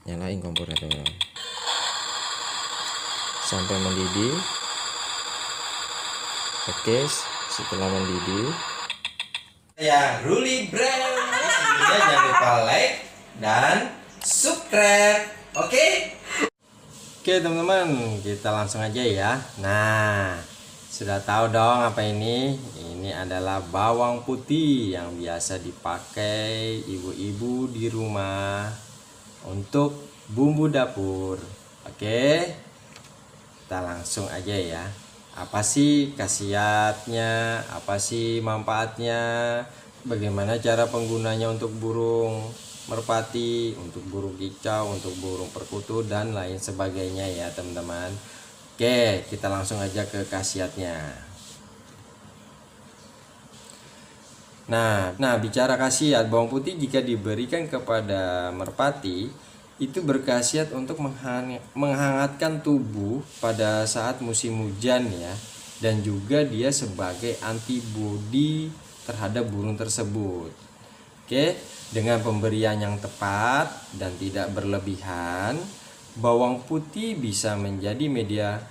Nyalain kompornya teman-teman sampai mendidih. Oke, setelah mendidih Ya, Ruli Brand. Sebelumnya jangan lupa like dan subscribe. Oke? Oke teman-teman, kita langsung aja ya. Nah, sudah tahu dong apa ini? Ini adalah bawang putih yang biasa dipakai ibu-ibu di rumah untuk bumbu dapur. Oke, kita langsung aja ya. Apa sih khasiatnya, apa sih manfaatnya, bagaimana cara penggunanya untuk burung merpati, untuk burung kicau, untuk burung perkutut dan lain sebagainya ya teman-teman. Oke, kita langsung aja ke khasiatnya. Nah, bicara khasiat, bawang putih jika diberikan kepada merpati itu berkhasiat untuk menghangatkan tubuh pada saat musim hujan ya, dan juga dia sebagai antibodi terhadap burung tersebut. Oke, dengan pemberian yang tepat dan tidak berlebihan, bawang putih bisa menjadi media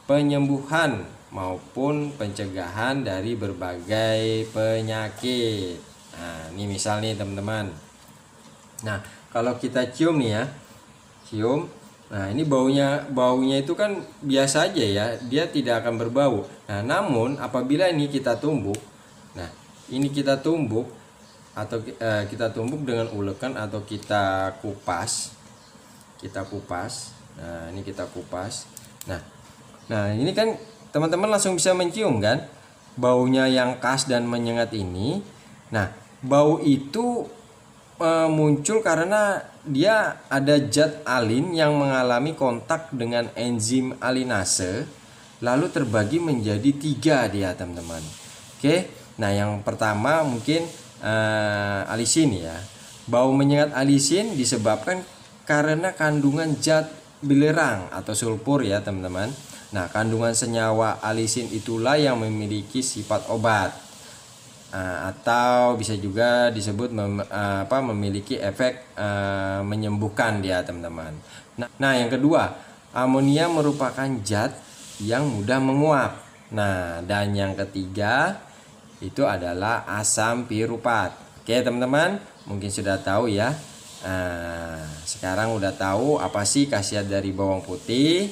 penyembuhan maupun pencegahan dari berbagai penyakit. Nah, ini misal nih teman-teman. Nah, kalau kita cium nih ya, cium. Nah, ini baunya itu kan biasa aja ya, dia tidak akan berbau. Nah, namun apabila ini kita tumbuk, nah ini kita tumbuk atau kita tumbuk dengan ulekan atau kita kupas, Nah, ini kita kupas. Nah, ini kan teman-teman langsung bisa mencium kan, baunya yang khas dan menyengat ini. Nah, bau itu muncul karena dia ada zat alin yang mengalami kontak dengan enzim alinase, lalu terbagi menjadi 3 dia teman-teman. Oke, nah yang pertama mungkin alisin ya. Bau menyengat alisin disebabkan karena kandungan zat belerang atau sulfur ya teman-teman. Nah, kandungan senyawa alisin itulah yang memiliki sifat obat. Atau bisa juga disebut memiliki efek menyembuhkan dia teman-teman. Nah, yang kedua, amonia merupakan zat yang mudah menguap. Nah, dan yang ketiga itu adalah asam piruvat. Oke teman-teman, mungkin sudah tahu ya. Sekarang udah tahu apa sih khasiat dari bawang putih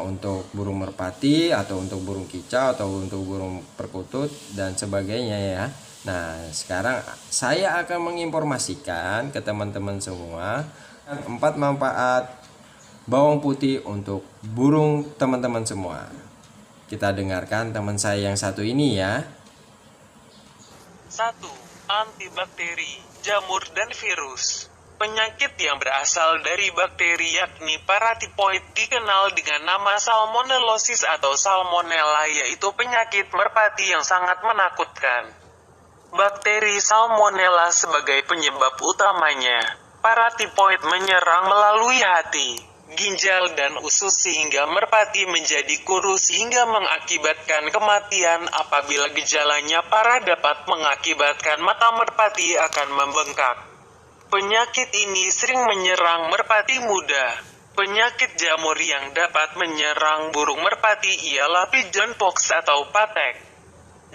untuk burung merpati atau untuk burung kicau atau untuk burung perkutut dan sebagainya ya. Nah, sekarang saya akan menginformasikan ke teman-teman semua 4 manfaat bawang putih untuk burung teman-teman semua. Kita dengarkan teman saya yang satu ini ya. 1. Antibakteri, jamur dan virus. Penyakit yang berasal dari bakteri yakni paratipoid dikenal dengan nama salmonellosis atau salmonella, yaitu penyakit merpati yang sangat menakutkan. Bakteri salmonella sebagai penyebab utamanya. Paratipoid menyerang melalui hati, ginjal dan usus sehingga merpati menjadi kurus hingga mengakibatkan kematian. Apabila gejalanya parah dapat mengakibatkan mata merpati akan membengkak. Penyakit ini sering menyerang merpati muda. Penyakit jamur yang dapat menyerang burung merpati ialah pigeon pox atau patek.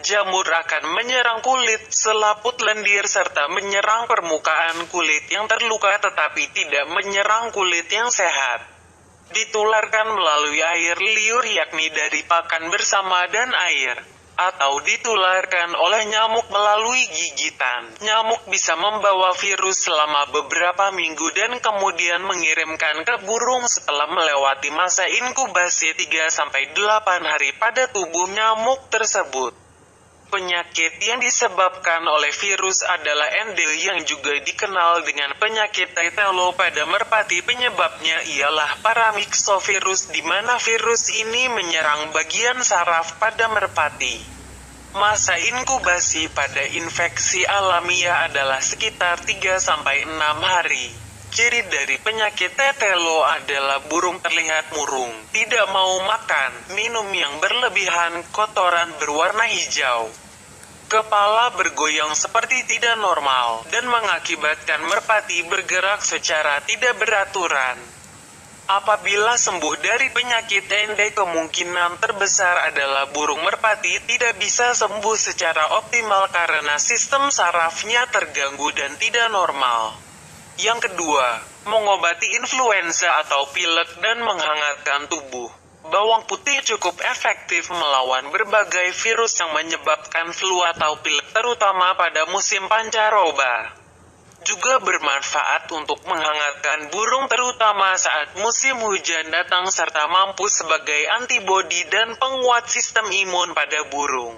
Jamur akan menyerang kulit, selaput lendir serta menyerang permukaan kulit yang terluka tetapi tidak menyerang kulit yang sehat. Ditularkan melalui air liur yakni dari pakan bersama dan air, atau ditularkan oleh nyamuk melalui gigitan. Nyamuk bisa membawa virus selama beberapa minggu dan kemudian mengirimkan ke burung setelah melewati masa inkubasi 3-8 hari pada tubuh nyamuk tersebut. Penyakit yang disebabkan oleh virus adalah endel yang juga dikenal dengan penyakit tetelo pada merpati. Penyebabnya ialah paramyxovirus di mana virus ini menyerang bagian saraf pada merpati. Masa inkubasi pada infeksi alamiah adalah sekitar 3-6 hari. Ciri dari penyakit tetelo adalah burung terlihat murung, tidak mau makan, minum yang berlebihan, kotoran berwarna hijau. Kepala bergoyang seperti tidak normal, dan mengakibatkan merpati bergerak secara tidak beraturan. Apabila sembuh dari penyakit ende, kemungkinan terbesar adalah burung merpati tidak bisa sembuh secara optimal karena sistem sarafnya terganggu dan tidak normal. Yang kedua, mengobati influenza atau pilek dan menghangatkan tubuh. Bawang putih cukup efektif melawan berbagai virus yang menyebabkan flu atau pilek, terutama pada musim pancaroba. Juga bermanfaat untuk menghangatkan burung terutama saat musim hujan datang serta mampu sebagai antibodi dan penguat sistem imun pada burung.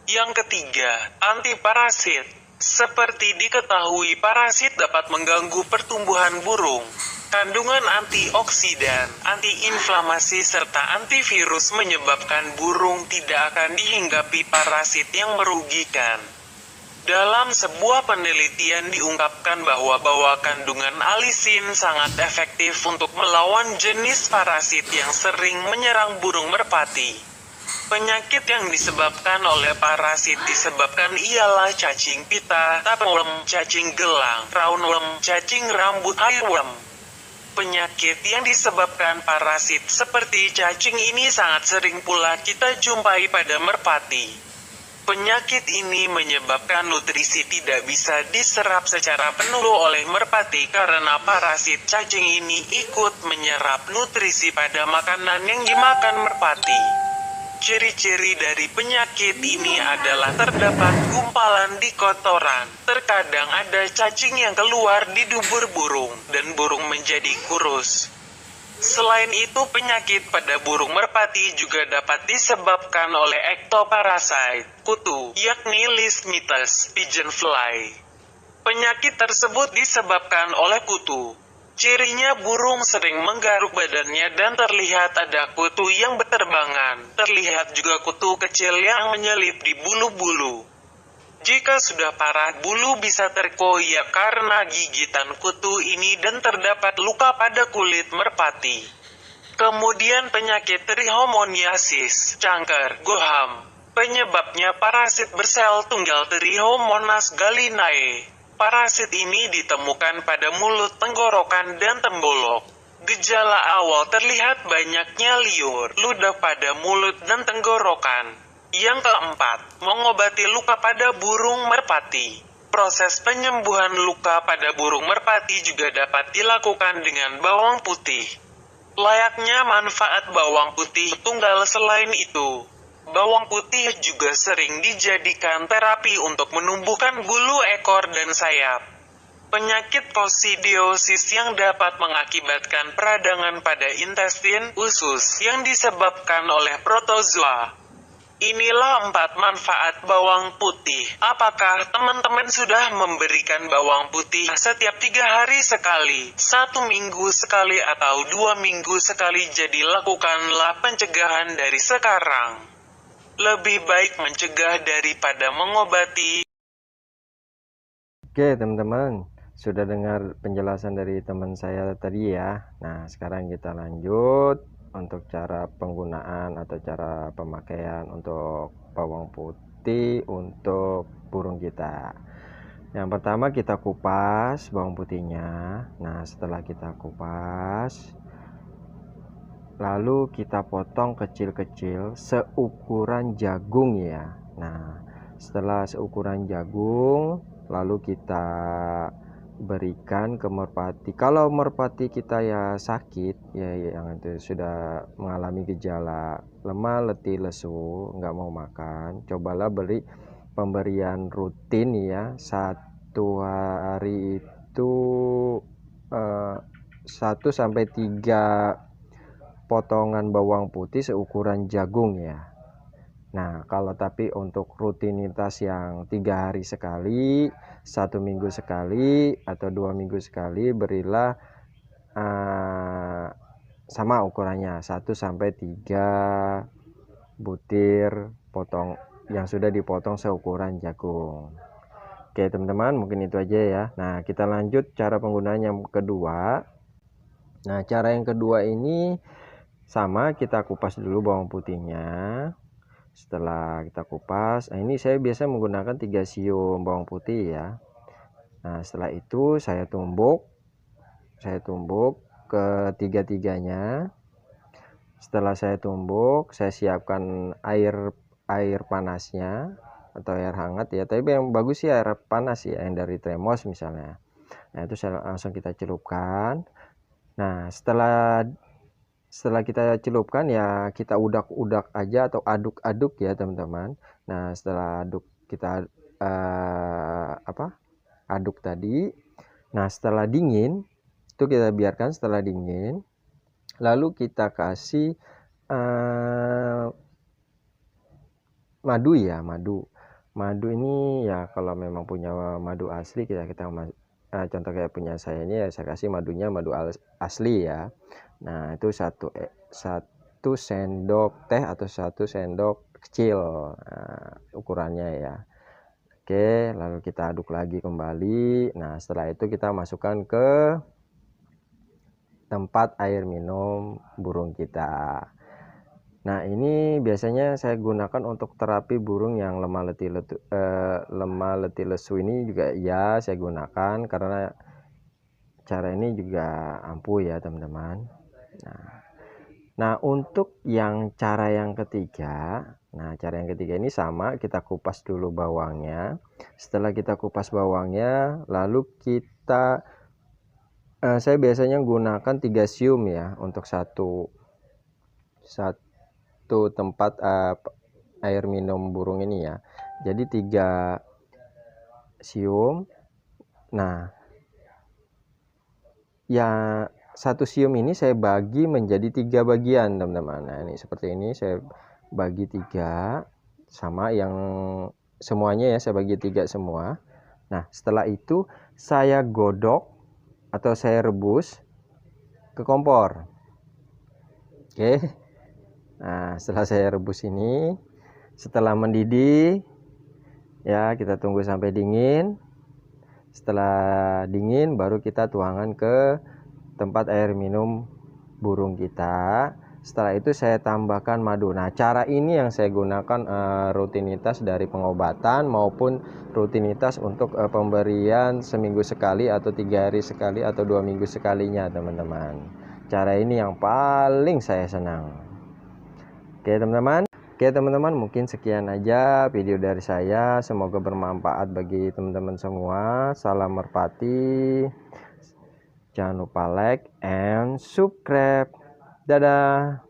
Yang ketiga, antiparasit. Seperti diketahui, parasit dapat mengganggu pertumbuhan burung. Kandungan antioksidan, antiinflamasi, serta antivirus menyebabkan burung tidak akan dihinggapi parasit yang merugikan. Dalam sebuah penelitian diungkapkan bahwa kandungan alisin sangat efektif untuk melawan jenis parasit yang sering menyerang burung merpati. Penyakit yang disebabkan oleh parasit disebabkan ialah cacing pita, tapeworm, cacing gelang, roundworm, cacing rambut earworm. Penyakit yang disebabkan parasit seperti cacing ini sangat sering pula kita jumpai pada merpati. Penyakit ini menyebabkan nutrisi tidak bisa diserap secara penuh oleh merpati karena parasit cacing ini ikut menyerap nutrisi pada makanan yang dimakan merpati. Ciri-ciri dari penyakit ini adalah terdapat gumpalan di kotoran, terkadang ada cacing yang keluar di dubur burung, dan burung menjadi kurus. Selain itu, penyakit pada burung merpati juga dapat disebabkan oleh ektoparasit, kutu, yakni Leishmaniasis pigeon fly. Penyakit tersebut disebabkan oleh kutu. Cirinya burung sering menggaruk badannya dan terlihat ada kutu yang berterbangan. Terlihat juga kutu kecil yang menyelip di bulu-bulu. Jika sudah parah, bulu bisa terkoyak karena gigitan kutu ini dan terdapat luka pada kulit merpati. Kemudian penyakit trihomoniasis, cangker, goham. Penyebabnya parasit bersel tunggal Trichomonas gallinae. Parasit ini ditemukan pada mulut, tenggorokan, dan tembolok. Gejala awal terlihat banyaknya liur, ludah pada mulut dan tenggorokan. Yang keempat, mengobati luka pada burung merpati. Proses penyembuhan luka pada burung merpati juga dapat dilakukan dengan bawang putih. Layaknya manfaat bawang putih tunggal, selain itu, bawang putih juga sering dijadikan terapi untuk menumbuhkan bulu ekor dan sayap. Penyakit kosidiosis yang dapat mengakibatkan peradangan pada intestin, usus, yang disebabkan oleh protozoa. Inilah 4 manfaat bawang putih. Apakah teman-teman sudah memberikan bawang putih setiap 3 hari sekali, 1 minggu sekali, atau 2 minggu sekali? Jadi lakukanlah pencegahan dari sekarang. Lebih baik mencegah daripada mengobati. Oke teman-teman, sudah dengar penjelasan dari teman saya tadi ya. Nah sekarang kita lanjut untuk cara penggunaan atau cara pemakaian untuk bawang putih untuk burung kita. Yang pertama kita kupas bawang putihnya. Nah setelah kita kupas, lalu kita potong kecil-kecil seukuran jagung ya. Nah setelah seukuran jagung, lalu kita berikan ke merpati. Kalau merpati kita ya sakit ya, yang itu sudah mengalami gejala lemah, letih, lesu, nggak mau makan, cobalah beri pemberian rutin ya. 1 hari itu 1 sampai 3 potongan bawang putih seukuran jagung ya. Nah kalau tapi untuk rutinitas yang 3 hari sekali, 1 minggu sekali, atau 2 minggu sekali, berilah sama ukurannya 1 sampai 3 butir potong yang sudah dipotong seukuran jagung. Oke teman-teman, mungkin itu aja ya. Nah kita lanjut cara penggunaan yang kedua. Nah cara yang kedua ini sama, kita kupas dulu bawang putihnya Setelah kita kupas, nah ini saya biasa menggunakan 3 siung bawang putih ya. Nah setelah itu saya tumbuk ketiga-tiganya. Setelah saya tumbuk, saya siapkan air panasnya atau air hangat ya, tapi yang bagus sih air panas ya, yang dari termos misalnya. Nah itu saya langsung kita celupkan. Nah setelah kita celupkan ya, kita udak-udak aja atau aduk-aduk ya teman-teman. Nah setelah kita aduk tadi, nah setelah dingin itu kita biarkan. Setelah dingin lalu kita kasih madu ya, madu ini ya kalau memang punya madu asli kita contoh kayak punya saya ini ya, saya kasih madunya madu asli ya. Nah itu satu sendok teh atau 1 sendok kecil ukurannya ya. Oke, lalu kita aduk lagi kembali. Nah setelah itu kita masukkan ke tempat air minum burung kita. Nah ini biasanya saya gunakan untuk terapi burung yang lemah letih lesu ini juga ya, saya gunakan karena cara ini juga ampuh ya teman-teman. Nah untuk cara yang ketiga, ini sama, kita kupas dulu bawangnya. Setelah kita kupas bawangnya, lalu kita saya biasanya gunakan 3 sium ya untuk satu tempat air minum burung ini ya. Jadi 3 sium. Nah ya, 1 sium ini saya bagi menjadi 3 bagian teman-teman. Nah ini seperti ini, saya bagi 3 sama yang semuanya ya, saya bagi 3 semua. Nah setelah itu saya godok atau saya rebus ke kompor. Oke. Nah setelah saya rebus ini, setelah mendidih ya, kita tunggu sampai dingin. Setelah dingin baru kita tuangkan ke tempat air minum burung kita. Setelah itu saya tambahkan madu. Nah cara ini yang saya gunakan rutinitas dari pengobatan maupun rutinitas untuk pemberian seminggu sekali atau 3 hari sekali atau 2 minggu sekalinya teman-teman. Cara ini yang paling saya senang. Oke teman-teman, mungkin sekian aja video dari saya. Semoga bermanfaat bagi teman-teman semua. Salam merpati. Jangan lupa like and subscribe. Dadah.